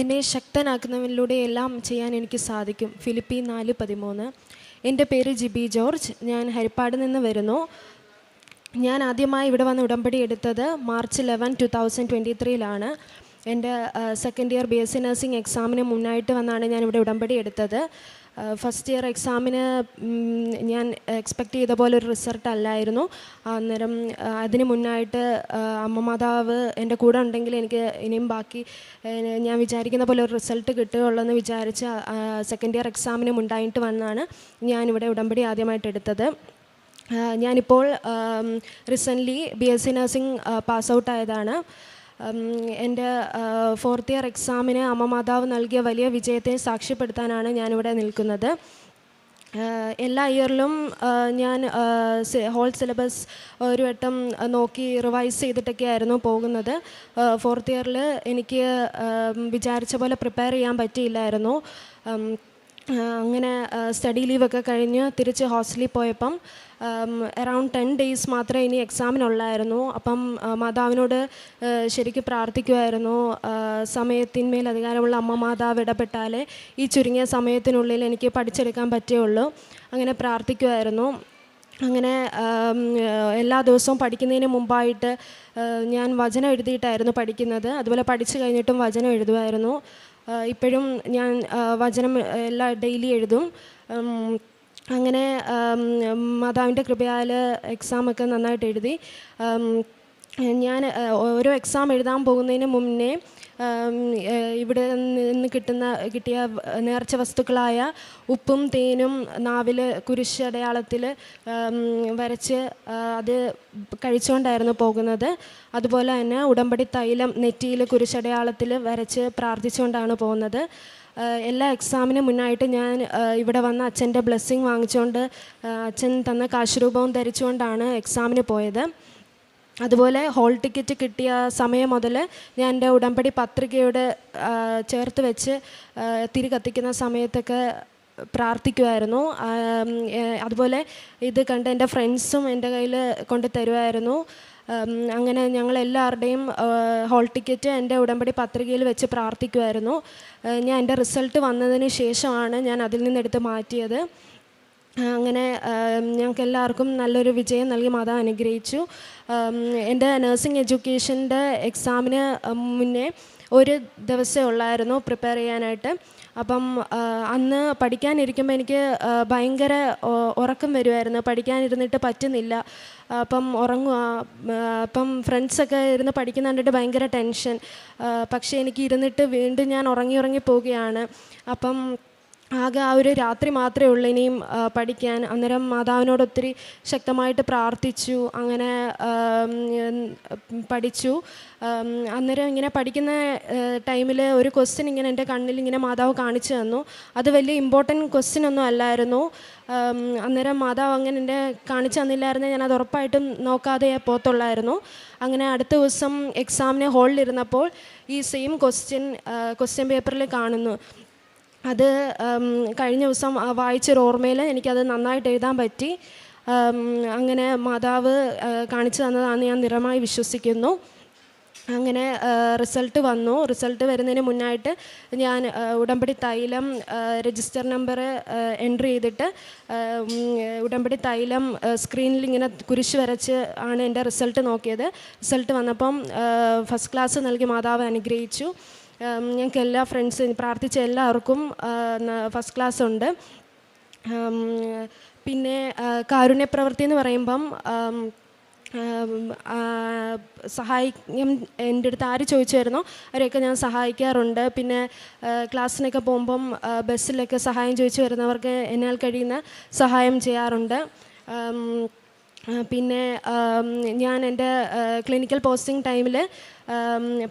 എന്നെ ശക്തനാക്കുന്നവനിലൂടെ എല്ലാം ചെയ്യാൻ എനിക്ക് സാധിക്കും. ഫിലിപ്പി 4:13. എൻ്റെ പേര് ജിബി ജോർജ്. ഞാൻ ഹരിപ്പാട് നിന്ന് വരുന്നു. ഞാൻ ആദ്യമായി ഇവിടെ വന്ന് ഉടമ്പടി എടുത്തത് മാർച്ച് 11, 2023 എൻ്റെ സെക്കൻഡ് ഇയർ BSc നഴ്സിംഗ് എക്സാമിന് മുന്നായിട്ട് വന്നാണ് ഞാനിവിടെ ഉടമ്പടി എടുത്തത്. ഫസ്റ്റ് ഇയർ എക്സാമിന് ഞാൻ എക്സ്പെക്റ്റ് ചെയ്ത പോലെ ഒരു റിസൾട്ട് അല്ലായിരുന്നു. അന്നേരം അതിന് മുന്നായിട്ട് അമ്മ മാതാവ് എൻ്റെ കൂടെ ഉണ്ടെങ്കിൽ എനിക്ക് ഇനിയും ബാക്കി ഞാൻ വിചാരിക്കുന്ന പോലെ ഒരു റിസൾട്ട് കിട്ടുകയുള്ളൂ എന്ന് വിചാരിച്ച് സെക്കൻഡ് ഇയർ എക്സാമിന് മുണ്ടായിട്ട് വന്നാണ് ഞാനിവിടെ ഉടമ്പടി ആദ്യമായിട്ട് എടുത്തത്. ഞാനിപ്പോൾ റീസെൻ്റ്ലി BSc നഴ്സിംഗ് പാസ് ഔട്ടായതാണ്. എൻ്റെ ഫോർത്ത് ഇയർ എക്സാമിന് അമ്മ മാതാവ് നൽകിയ വലിയ വിജയത്തെ സാക്ഷ്യപ്പെടുത്താനാണ് ഞാനിവിടെ നിൽക്കുന്നത്. എല്ലാ ഇയറിലും ഞാൻ ഹോൾ സിലബസ് ഒരു വട്ടം നോക്കി റിവൈസ് ചെയ്തിട്ടൊക്കെ ആയിരുന്നു പോകുന്നത്. ഫോർത്ത് ഇയറിൽ എനിക്ക് വിചാരിച്ച പോലെ പ്രിപ്പയർ ചെയ്യാൻ പറ്റിയില്ലായിരുന്നു. അങ്ങനെ സ്റ്റഡി ലീവൊക്കെ കഴിഞ്ഞ് തിരിച്ച് ഹോസ്റ്റലിൽ പോയപ്പം അറൗണ്ട് 10 days മാത്രമേ ഇനി എക്സാമിനുള്ളായിരുന്നു. അപ്പം മാതാവിനോട് ശരിക്കും പ്രാർത്ഥിക്കുമായിരുന്നു, സമയത്തിന്മേൽ അധികാരമുള്ള അമ്മ മാതാവ് ഇടപെട്ടാലേ ഈ ചുരുങ്ങിയ സമയത്തിനുള്ളിൽ എനിക്ക് പഠിച്ചെടുക്കാൻ പറ്റുകയുള്ളൂ. അങ്ങനെ പ്രാർത്ഥിക്കുമായിരുന്നു. അങ്ങനെ എല്ലാ ദിവസവും പഠിക്കുന്നതിന് മുമ്പായിട്ട് ഞാൻ വചനം എഴുതിയിട്ടായിരുന്നു പഠിക്കുന്നത്. അതുപോലെ പഠിച്ചു കഴിഞ്ഞിട്ടും വചനം എഴുതുമായിരുന്നു. ഇപ്പോഴും ഞാൻ വചനം ഡെയിലി എഴുതും. അങ്ങനെ മാതാവിൻ്റെ കൃപയാൽ എക്സാമൊക്കെ നന്നായിട്ട് എഴുതി. ഞാൻ ഓരോ എക്സാം എഴുതാൻ പോകുന്നതിന് മുന്നേ ഇവിടെ നിന്ന് കിട്ടിയ നേർച്ച വസ്തുക്കളായ ഉപ്പും തേനും നാവിൽ കുരിശടയാളത്തിൽ വരച്ച് അത് കഴിച്ചുകൊണ്ടായിരുന്നു പോകുന്നത്. അതുപോലെ തന്നെ ഉടമ്പടി തൈലം നെറ്റിയിൽ കുരിശടയാളത്തിൽ വരച്ച് പ്രാർത്ഥിച്ചുകൊണ്ടാണ് പോകുന്നത്. എല്ലാ എക്സാമിനും മുന്നായിട്ട് ഞാൻ ഇവിടെ വന്ന് അച്ഛൻ്റെ ബ്ലെസ്സിങ് വാങ്ങിച്ചുകൊണ്ട് അച്ഛൻ തന്ന കാശുരൂപവും ധരിച്ചുകൊണ്ടാണ് എക്സാമിന് പോയത്. അതുപോലെ ഹോൾ ടിക്കറ്റ് കിട്ടിയ സമയം മുതൽ ഞാൻ എൻ്റെ ഉടമ്പടി പത്രികയോട് ചേർത്ത് വെച്ച് തിരി കത്തിക്കുന്ന സമയത്തൊക്കെ പ്രാർത്ഥിക്കുമായിരുന്നു. അതുപോലെ ഇത് കണ്ട് എൻ്റെ ഫ്രണ്ട്സും എൻ്റെ കയ്യിൽ കൊണ്ട് തരുമായിരുന്നു. അങ്ങനെ ഞങ്ങളെല്ലാവരുടെയും ഹോൾ ടിക്കറ്റ് എൻ്റെ ഉടമ്പടി പത്രികയിൽ വെച്ച് പ്രാർത്ഥിക്കുമായിരുന്നു. ഞാൻ എൻ്റെ റിസൾട്ട് വന്നതിന് ശേഷമാണ് ഞാൻ അതിൽ നിന്നെടുത്ത് മാറ്റിയത്. അങ്ങനെ ഞങ്ങൾക്ക് എല്ലാവർക്കും നല്ലൊരു വിജയം നൽകി മാതാവ് അനുഗ്രഹിച്ചു. എൻ്റെ നഴ്സിംഗ് എഡ്യൂക്കേഷൻ്റെ എക്സാമിന് മുന്നേ ഒരു ദിവസമേ ഉള്ളായിരുന്നു പ്രിപ്പയർ ചെയ്യാനായിട്ട്. അപ്പം അന്ന് പഠിക്കാനിരിക്കുമ്പോൾ എനിക്ക് ഭയങ്കര ഉറക്കം വരുമായിരുന്നു. പഠിക്കാനിരുന്നിട്ട് പറ്റുന്നില്ല. അപ്പം ഉറങ്ങുക. അപ്പം ഫ്രണ്ട്സൊക്കെ ഇരുന്ന് പഠിക്കുന്ന കണ്ടിട്ട് ഭയങ്കര ടെൻഷൻ. പക്ഷേ എനിക്ക് ഇരുന്നിട്ട് വീണ്ടും ഞാൻ ഉറങ്ങി പോവുകയാണ്. അപ്പം ആകെ ആ ഒരു രാത്രി മാത്രമേ ഉള്ളൂ ഇനിയും പഠിക്കാൻ. അന്നേരം മാതാവിനോട് ഒത്തിരി ശക്തമായിട്ട് പ്രാർത്ഥിച്ചു. അങ്ങനെ പഠിച്ചു. അന്നേരം ഇങ്ങനെ പഠിക്കുന്ന ടൈമിൽ ഒരു ക്വസ്റ്റ്യൻ ഇങ്ങനെ എൻ്റെ കണ്ണിൽ ഇങ്ങനെ മാതാവ് കാണിച്ചു തന്നു. അത് വലിയ ഇമ്പോർട്ടൻറ്റ് ക്വസ്റ്റ്യൻ ഒന്നും അല്ലായിരുന്നു. അന്നേരം മാതാവ് അങ്ങനെ എൻ്റെ കാണിച്ചു തന്നില്ലായിരുന്നു ഞാനത് ഉറപ്പായിട്ടും നോക്കാതെ പോത്തുള്ളായിരുന്നു. അങ്ങനെ അടുത്ത ദിവസം എക്സാമിന് ഹോളിലിരുന്നപ്പോൾ ഈ സെയിം ക്വസ്റ്റ്യൻ പേപ്പറിൽ കാണുന്നു. അത് കഴിഞ്ഞ ദിവസം വായിച്ചൊരു ഓർമ്മയിൽ എനിക്കത് നന്നായിട്ട് എഴുതാൻ പറ്റി. അങ്ങനെ മാതാവ് കാണിച്ചു തന്നതാണെന്ന് ഞാൻ ദൃഢമായി വിശ്വസിക്കുന്നു. അങ്ങനെ റിസൾട്ട് വന്നു. റിസൾട്ട് വരുന്നതിന് മുന്നായിട്ട് ഞാൻ ഉടമ്പടി തൈലം രജിസ്റ്റർ നമ്പർ എൻട്രി ചെയ്തിട്ട് ഉടമ്പടി തൈലം സ്ക്രീനിൽ ഇങ്ങനെ കുരിശ് വരച്ച് ആണ് എൻ്റെ റിസൾട്ട് നോക്കിയത്. റിസൾട്ട് വന്നപ്പം ഫസ്റ്റ് ക്ലാസ് നൽകി മാതാവ് അനുഗ്രഹിച്ചു. ഞങ്ങൾക്ക് എല്ലാ ഫ്രണ്ട്സ് പ്രാർത്ഥിച്ച എല്ലാവർക്കും ഫസ്റ്റ് ക്ലാസ് ഉണ്ട്. പിന്നെ കാരുണ്യപ്രവൃത്തി എന്ന് പറയുമ്പം സഹായിക്കും. എൻ്റെ അടുത്ത് ആര് ചോദിച്ചായിരുന്നോ അവരെയൊക്കെ ഞാൻ സഹായിക്കാറുണ്ട്. പിന്നെ ക്ലാസ്സിനൊക്കെ പോകുമ്പം ബസ്സിലൊക്കെ സഹായം ചോദിച്ചു വരുന്നവർക്ക് എന്നാൽ കഴിയുന്ന സഹായം ചെയ്യാറുണ്ട്. പിന്നെ ഞാൻ എൻ്റെ ക്ലിനിക്കൽ പോസ്റ്റിംഗ് ടൈമിൽ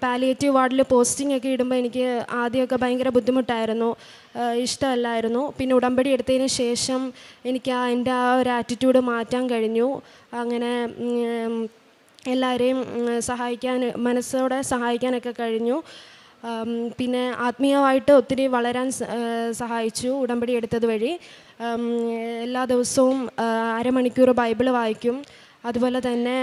പാലിയേറ്റീവ് വാർഡിൽ പോസ്റ്റിംഗ് ഒക്കെ ഇടുമ്പോൾ എനിക്ക് ആദ്യമൊക്കെ ഭയങ്കര ബുദ്ധിമുട്ടായിരുന്നു, ഇഷ്ടമല്ലായിരുന്നു. പിന്നെ ഉടമ്പടി എടുത്തതിന് ശേഷം എനിക്ക് എൻ്റെ ആ ഒരു ആറ്റിറ്റ്യൂഡ് മാറ്റാൻ കഴിഞ്ഞു. അങ്ങനെ എല്ലാവരെയും മനസ്സോടെ സഹായിക്കാനൊക്കെ കഴിഞ്ഞു. പിന്നെ ആത്മീയമായിട്ട് ഒത്തിരി വളരാൻ സഹായിച്ചു ഉടമ്പടി എടുത്തത് വഴി. എല്ലാ ദിവസവും അരമണിക്കൂർ ബൈബിൾ വായിക്കും. അതുപോലെ തന്നെ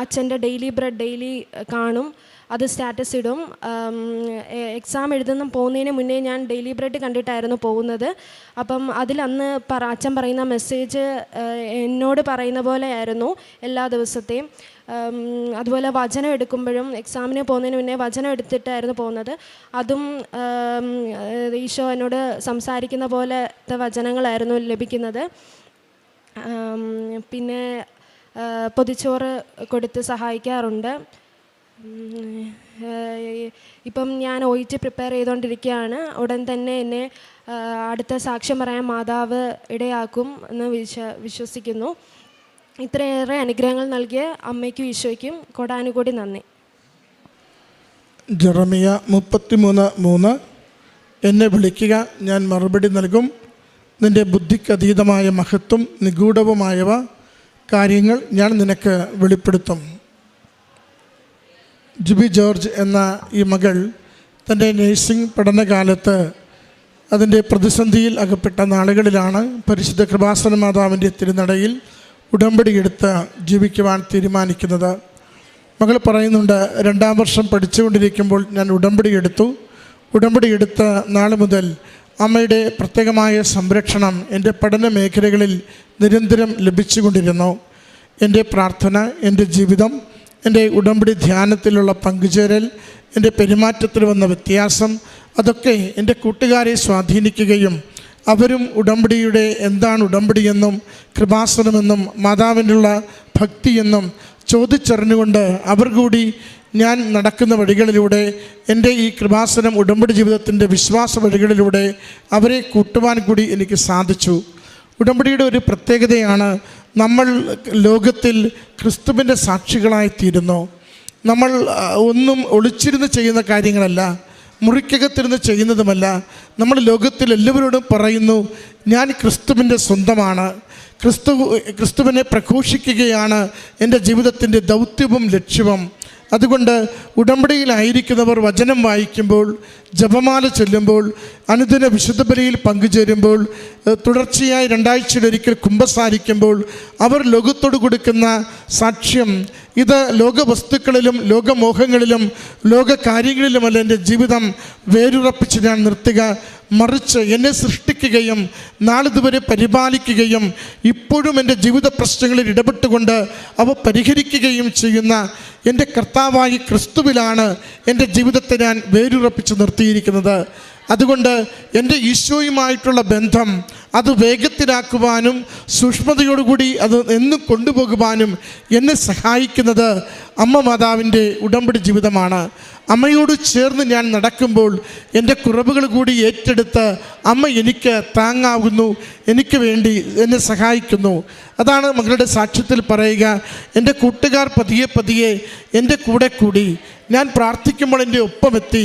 അച്ഛൻ്റെ ഡെയിലി ബ്രെഡ് ഡെയിലി കാണും. അത് സ്റ്റാറ്റസ് ഇടും. എക്സാം എഴുതുന്ന പോകുന്നതിന് മുന്നേ ഞാൻ ഡെയിലി ബ്രെഡ് കണ്ടിട്ടായിരുന്നു പോകുന്നത്. അപ്പം അതിലന്ന് അച്ഛൻ പറയുന്ന മെസ്സേജ് എന്നോട് പറയുന്ന പോലെ ആയിരുന്നു എല്ലാ ദിവസത്തെയും. അതുപോലെ വചനം എടുക്കുമ്പോഴും എക്സാമിന് പോകുന്നതിന് മുന്നേ വചനം എടുത്തിട്ടായിരുന്നു പോകുന്നത്. അതും ഈശോ എന്നോട് സംസാരിക്കുന്ന പോലത്തെ വചനങ്ങളായിരുന്നു ലഭിക്കുന്നത്. പിന്നെ പൊതിച്ചോറ് കൊടുത്ത് സഹായിക്കാറുണ്ട്. ഇപ്പം ഞാൻ OET പ്രിപ്പയർ ചെയ്തുകൊണ്ടിരിക്കുകയാണ്. ഉടൻ തന്നെ എന്നെ അടുത്ത സാക്ഷ്യം പറയാൻ മാതാവ് ഇടയാക്കും എന്ന് വിശ്വസിക്കുന്നു. ഇത്രയേറെ അനുഗ്രഹങ്ങൾ നൽകിയ അമ്മയ്ക്കും ഈശോയ്ക്കും കോടാനുകോടി നന്ദി. ജെറമിയ 33:3 എന്നെ വിളിക്കുക, ഞാൻ മറുപടി നൽകും. നിൻ്റെ ബുദ്ധിക്കതീതമായ മഹത്വം നിഗൂഢവുമായവ കാര്യങ്ങൾ ഞാൻ നിനക്ക് വെളിപ്പെടുത്തും. ജിബി ജോർജ് എന്ന ഈ മകൾ തൻ്റെ നേഴ്സിംഗ് പഠനകാലത്ത് അതിൻ്റെ പ്രതിസന്ധിയിൽ അകപ്പെട്ട നാളുകളിലാണ് പരിശുദ്ധ കൃപാസന മാതാവിൻ്റെ തിരുനടയിൽ ഉടമ്പടിയെടുത്ത് ജീവിക്കുവാൻ തീരുമാനിക്കുന്നത്. മകൾ പറയുന്നുണ്ട്, 2ാം വർഷം പഠിച്ചുകൊണ്ടിരിക്കുമ്പോൾ ഞാൻ ഉടമ്പടിയെടുത്ത നാൾ മുതൽ അമ്മയുടെ പ്രത്യേകമായ സംരക്ഷണം എൻ്റെ പഠന മേഖലകളിൽ നിരന്തരം ലഭിച്ചുകൊണ്ടിരുന്നു. എൻ്റെ പ്രാർത്ഥന, എൻ്റെ ജീവിതം, എൻ്റെ ഉടമ്പടി ധ്യാനത്തിലുള്ള പങ്കുചേരൽ, എൻ്റെ പെരുമാറ്റത്തിൽ വന്ന വ്യത്യാസം, അതൊക്കെ എൻ്റെ കൂട്ടുകാരെ സ്വാധീനിക്കുകയും അവരും ഉടമ്പടിയുടെ എന്താണ് ഉടമ്പടിയെന്നും കൃപാസനമെന്നും മാതാവിനുള്ള ഭക്തിയെന്നും ചോദിച്ചറിഞ്ഞുകൊണ്ട് അവർ കൂടി ഞാൻ നടക്കുന്ന വഴികളിലൂടെ എൻ്റെ ഈ കൃപാസനം ഉടമ്പടി ജീവിതത്തിൻ്റെ വിശ്വാസ വഴികളിലൂടെ അവരെ കൂട്ടുവാൻ കൂടി എനിക്ക് സാധിച്ചു. ഉടമ്പടിയുടെ ഒരു പ്രത്യേകതയാണ്, നമ്മൾ ലോകത്തിൽ ക്രിസ്തുവിൻ്റെ സാക്ഷികളായിത്തീരുന്നു. നമ്മൾ ഒന്നും ഒളിച്ചിരുന്ന് ചെയ്യുന്ന കാര്യങ്ങളല്ല, മുറിക്കകത്തിരുന്ന് ചെയ്യുന്നതുമല്ല. നമ്മൾ ലോകത്തിൽ എല്ലാവരോടും പറയുന്നു, ഞാൻ ക്രിസ്തുവിൻ്റെ സ്വന്തമാണ്, ക്രിസ്തുവിനെ പ്രഘോഷിക്കുകയാണ് എൻ്റെ ജീവിതത്തിൻ്റെ ദൗത്യവും ലക്ഷ്യവും. അതുകൊണ്ട് ഉടമ്പടിയിലായിരിക്കുന്നവർ വചനം വായിക്കുമ്പോൾ, ജപമാല ചൊല്ലുമ്പോൾ, അനുദിന വിശുദ്ധ ബലിയിൽ പങ്കുചേരുമ്പോൾ, തുടർച്ചയായി 2 ആഴ്ചയിലൊരിക്കൽ കുമ്പസാരിക്കുമ്പോൾ അവർ ലോകത്തോട് കൊടുക്കുന്ന സാക്ഷ്യം, ഇത് ലോകവസ്തുക്കളിലും ലോകമോഹങ്ങളിലും ലോകകാര്യങ്ങളിലുമല്ല എൻ്റെ ജീവിതം വേരുറപ്പിച്ച് ഞാൻ നിർത്തുക, മറിച്ച് എന്നെ സൃഷ്ടിക്കുകയും നാളിതുവരെ പരിപാലിക്കുകയും ഇപ്പോഴും എൻ്റെ ജീവിത പ്രശ്നങ്ങളിൽ ഇടപെട്ടുകൊണ്ട് അവ പരിഹരിക്കുകയും ചെയ്യുന്ന എൻ്റെ കർത്താവായ ക്രിസ്തുവിലാണ് എൻ്റെ ജീവിതത്തെ ഞാൻ വേരുറപ്പിച്ച് നിർത്തിയിരിക്കുന്നത്. അതുകൊണ്ട് എൻ്റെ ഈശോയുമായിട്ടുള്ള ബന്ധം അത് വേഗത്തിലാക്കുവാനും സൂക്ഷ്മതയോടുകൂടി അത് എന്നും കൊണ്ടുപോകുവാനും എന്നെ സഹായിക്കുന്നത് അമ്മ മാതാവിൻ്റെ ഉടമ്പടി ജീവിതമാണ്. അമ്മയോട് ചേർന്ന് ഞാൻ നടക്കുമ്പോൾ എൻ്റെ കുറവുകൾ കൂടി ഏറ്റെടുത്ത് അമ്മ എനിക്ക് താങ്ങാകുന്നു, എനിക്ക് വേണ്ടി എന്നെ സഹായിക്കുന്നു. അതാണ് മകളുടെ സാക്ഷ്യത്തിൽ പറയുക. എൻ്റെ കൂട്ടുകാർ പതിയെ പതിയെ എൻ്റെ കൂടെ കൂടി, ഞാൻ പ്രാർത്ഥിക്കുമ്പോൾ എൻ്റെ ഒപ്പമെത്തി.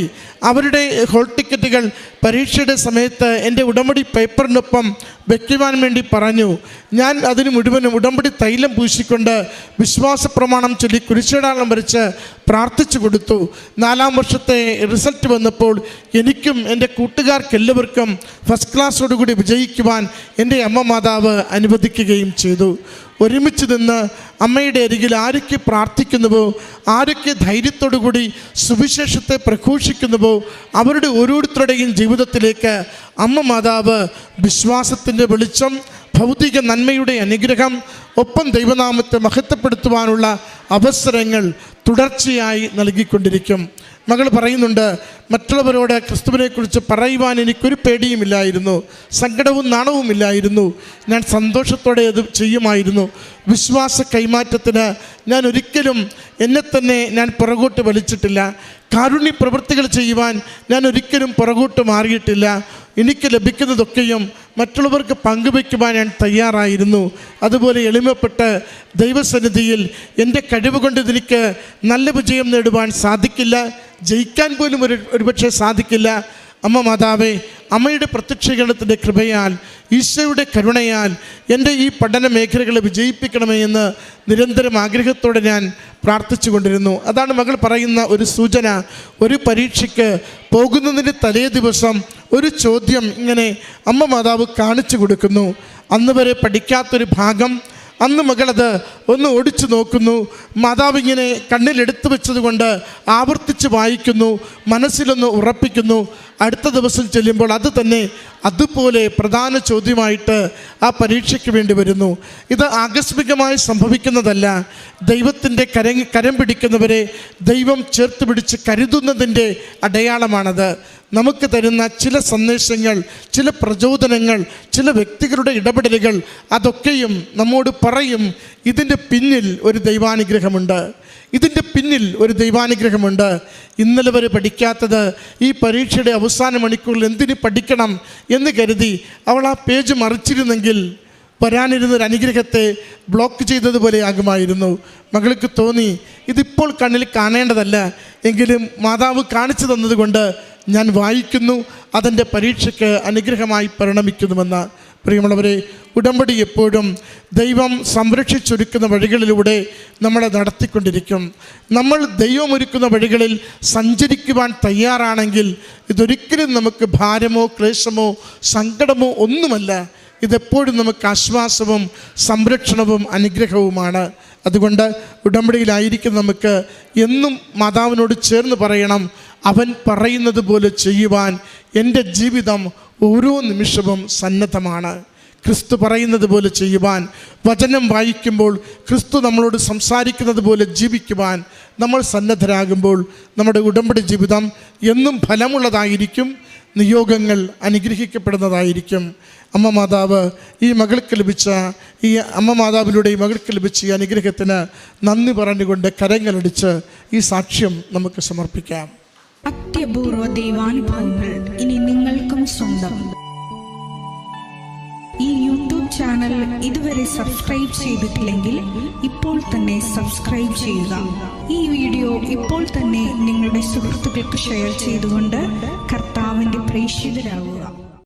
അവരുടെ ഹോൾ ടിക്കറ്റുകൾ പരീക്ഷയുടെ സമയത്ത് എൻ്റെ ഉടമ്പടി പേപ്പറിനൊപ്പം വയ്ക്കുവാൻ വേണ്ടി പറഞ്ഞു. ഞാൻ അതിന് മുഴുവനും ഉടമ്പടി തൈലം പൂശിക്കൊണ്ട് വിശ്വാസ പ്രമാണം ചൊല്ലി കുരിശടയാളം വരച്ച് പ്രാർത്ഥിച്ചു കൊടുത്തു. 4ാം വർഷത്തെ റിസൾട്ട് വന്നപ്പോൾ എനിക്കും എൻ്റെ കൂട്ടുകാർക്കെല്ലാവർക്കും ഫസ്റ്റ് ക്ലാസ്സോടുകൂടി വിജയിക്കുവാൻ എൻ്റെ അമ്മ മാതാവ് അനുവദിക്കുകയും ചെയ്തു. ഒരുമിച്ച് നിന്ന് അമ്മയുടെ അരികിൽ ആരൊക്കെ പ്രാർത്ഥിക്കുന്നുവോ, ആരൊക്കെ ധൈര്യത്തോടുകൂടി സുവിശേഷത്തെ പ്രഘോഷിക്കുന്നുവോ അവരുടെ ഓരോരുത്തരുടെയും ജീവിതത്തിലേക്ക് അമ്മ മാതാവ് വിശ്വാസത്തിൻ്റെ വെളിച്ചം, ഭൗതിക നന്മയുടെ അനുഗ്രഹം, ഒപ്പം ദൈവനാമത്തെ മഹത്വപ്പെടുത്തുവാനുള്ള അവസരങ്ങൾ തുടർച്ചയായി നൽകിക്കൊണ്ടിരിക്കും. മകൾ പറയുന്നുണ്ട്, മറ്റുള്ളവരോട് ക്രിസ്തുവിനെക്കുറിച്ച് പറയുവാൻ എനിക്കൊരു പേടിയുമില്ലായിരുന്നു, സങ്കടവും നാണവുമില്ലായിരുന്നു. ഞാൻ സന്തോഷത്തോടെ അത് ചെയ്യുമായിരുന്നു. വിശ്വാസ കൈമാറ്റത്തിന് ഞാൻ ഒരിക്കലും എന്നെ തന്നെ ഞാൻ പുറകോട്ട് വലിച്ചിട്ടില്ല. കാരുണ്യ പ്രവൃത്തികൾ ചെയ്യുവാൻ ഞാൻ ഒരിക്കലും പുറകോട്ട് മാറിയിട്ടില്ല. എനിക്ക് ലഭിക്കുന്നതൊക്കെയും മറ്റുള്ളവർക്ക് പങ്കുവയ്ക്കുവാൻ ഞാൻ തയ്യാറായിരുന്നു. അതുപോലെ എളിമപ്പെട്ട് ദൈവസന്നിധിയിൽ എൻ്റെ കഴിവ് കൊണ്ട് എനിക്ക് നല്ല വിജയം നേടുവാൻ സാധിക്കില്ല, ജയിക്കാൻ പോലും ഒരുപക്ഷെ സാധിക്കില്ല. അമ്മ മാതാവേ, അമ്മയുടെ പ്രത്യക്ഷീകരണത്തിൻ്റെ കൃപയാൽ, ഈശോയുടെ കരുണയാൽ എൻ്റെ ഈ പഠന മേഖലകളെ വിജയിപ്പിക്കണമേ എന്ന് നിരന്തരം ആഗ്രഹത്തോടെ ഞാൻ പ്രാർത്ഥിച്ചു കൊണ്ടിരുന്നു. അതാണ് മകൾ പറയുന്ന ഒരു സൂചന. ഒരു പരീക്ഷയ്ക്ക് പോകുന്നതിൻ്റെ തലേ ദിവസം ഒരു ചോദ്യം ഇങ്ങനെ അമ്മ മാതാവ് കാണിച്ചു കൊടുക്കുന്നു. അന്ന് വരെ പഠിക്കാത്തൊരു ഭാഗം അന്ന് മകളത് ഒന്ന് ഓടിച്ചു നോക്കുന്നു. മാതാവിങ്ങനെ കണ്ണിലെടുത്തു വെച്ചതുകൊണ്ട് ആവർത്തിച്ച് വായിക്കുന്നു, മനസ്സിലൊന്ന് ഉറപ്പിക്കുന്നു. അടുത്ത ദിവസം ചെല്ലുമ്പോൾ അത് തന്നെ അതുപോലെ പ്രധാന ചോദ്യമായിട്ട് ആ പരീക്ഷയ്ക്ക് വേണ്ടി വരുന്നു. ഇത് ആകസ്മികമായി സംഭവിക്കുന്നതല്ല. ദൈവത്തിൻ്റെ കരം പിടിക്കുന്നവരെ ദൈവം ചേർത്ത് പിടിച്ച് കരുതുന്നതിൻ്റെ അടയാളമാണത്. നമുക്ക് തരുന്ന ചില സന്ദേശങ്ങൾ, ചില പ്രചോദനങ്ങൾ, ചില വ്യക്തികളുടെ ഇടപെടലുകൾ, അതൊക്കെയും നമ്മോട് പറയും ഇതിൻ്റെ പിന്നിൽ ഒരു ദൈവാനുഗ്രഹമുണ്ട്, ഇതിൻ്റെ പിന്നിൽ ഒരു ദൈവാനുഗ്രഹമുണ്ട്. ഇന്നലെ വരെ പഠിക്കാത്തത് ഈ പരീക്ഷയുടെ അവസാന മണിക്കൂറിൽ എന്തിന് പഠിക്കണം എന്ന് കരുതി അവൾ ആ പേജ് മറിച്ചിരുന്നെങ്കിൽ വരാനിരുന്നൊരു അനുഗ്രഹത്തെ ബ്ലോക്ക് ചെയ്തതുപോലെ ആകുമായിരുന്നു. മകൾക്ക് തോന്നി ഇതിപ്പോൾ കണ്ണിൽ കാണേണ്ടതല്ല, എങ്കിലും മാതാവ് കാണിച്ചു തന്നതുകൊണ്ട് ഞാൻ വായിക്കുന്നു, അതെൻ്റെ പരീക്ഷയ്ക്ക് അനുഗ്രഹമായി പരിണമിക്കുന്നുവെന്ന്. പ്രിയമുള്ളവരെ, ഉടമ്പടി എപ്പോഴും ദൈവം സംരക്ഷിച്ചൊരുക്കുന്ന വഴികളിലൂടെ നമ്മളെ നടത്തിക്കൊണ്ടിരിക്കും. നമ്മൾ ദൈവമൊരുക്കുന്ന വഴികളിൽ സഞ്ചരിക്കുവാൻ തയ്യാറാണെങ്കിൽ ഇതൊരിക്കലും നമുക്ക് ഭാരമോ ക്ലേശമോ സങ്കടമോ ഒന്നുമല്ല. ഇതെപ്പോഴും നമുക്ക് ആശ്വാസവും സംരക്ഷണവും അനുഗ്രഹവുമാണ്. അതുകൊണ്ട് ഉടമ്പടിയിലായിരിക്കും നമുക്ക് എന്നും മാതാവിനോട് ചേർന്ന് പറയണം, അവൻ പറയുന്നത് പോലെ ചെയ്യുവാൻ എൻ്റെ ജീവിതം ഓരോ നിമിഷവും സന്നദ്ധമാണ്. ക്രിസ്തു പറയുന്നത് പോലെ ചെയ്യുവാൻ, വചനം വായിക്കുമ്പോൾ ക്രിസ്തു നമ്മളോട് സംസാരിക്കുന്നത് പോലെ ജീവിക്കുവാൻ നമ്മൾ സന്നദ്ധരാകുമ്പോൾ നമ്മുടെ ഉടമ്പടി ജീവിതം എന്നും ഫലമുള്ളതായിരിക്കും, നിയോഗങ്ങൾ അനുഗ്രഹിക്കപ്പെടുന്നതായിരിക്കും. അമ്മ മാതാവ് ഈ മകൾക്ക് ലഭിച്ച ഈ അമ്മ മാതാവിലൂടെ ഈ മകൾക്ക് ലഭിച്ച ഈ അനുഗ്രഹത്തിന് നന്ദി പറഞ്ഞുകൊണ്ട് കരങ്ങളടിച്ച് ഈ സാക്ഷ്യം നമുക്ക് സമർപ്പിക്കാം. അത്യപൂർവ ദൈവാനുഭവങ്ങൾ ഇനി നിങ്ങൾക്കും സ്വന്തം. ഈ യൂട്യൂബ് ചാനൽ ഇതുവരെ സബ്സ്ക്രൈബ് ചെയ്തിട്ടില്ലെങ്കിൽ ഇപ്പോൾ തന്നെ സബ്സ്ക്രൈബ് ചെയ്യുക. ഈ വീഡിയോ ഇപ്പോൾ തന്നെ നിങ്ങളുടെ സുഹൃത്തുക്കൾക്ക് ഷെയർ ചെയ്തുകൊണ്ട് കർത്താവിൻ്റെ പ്രേക്ഷിതരാകുക.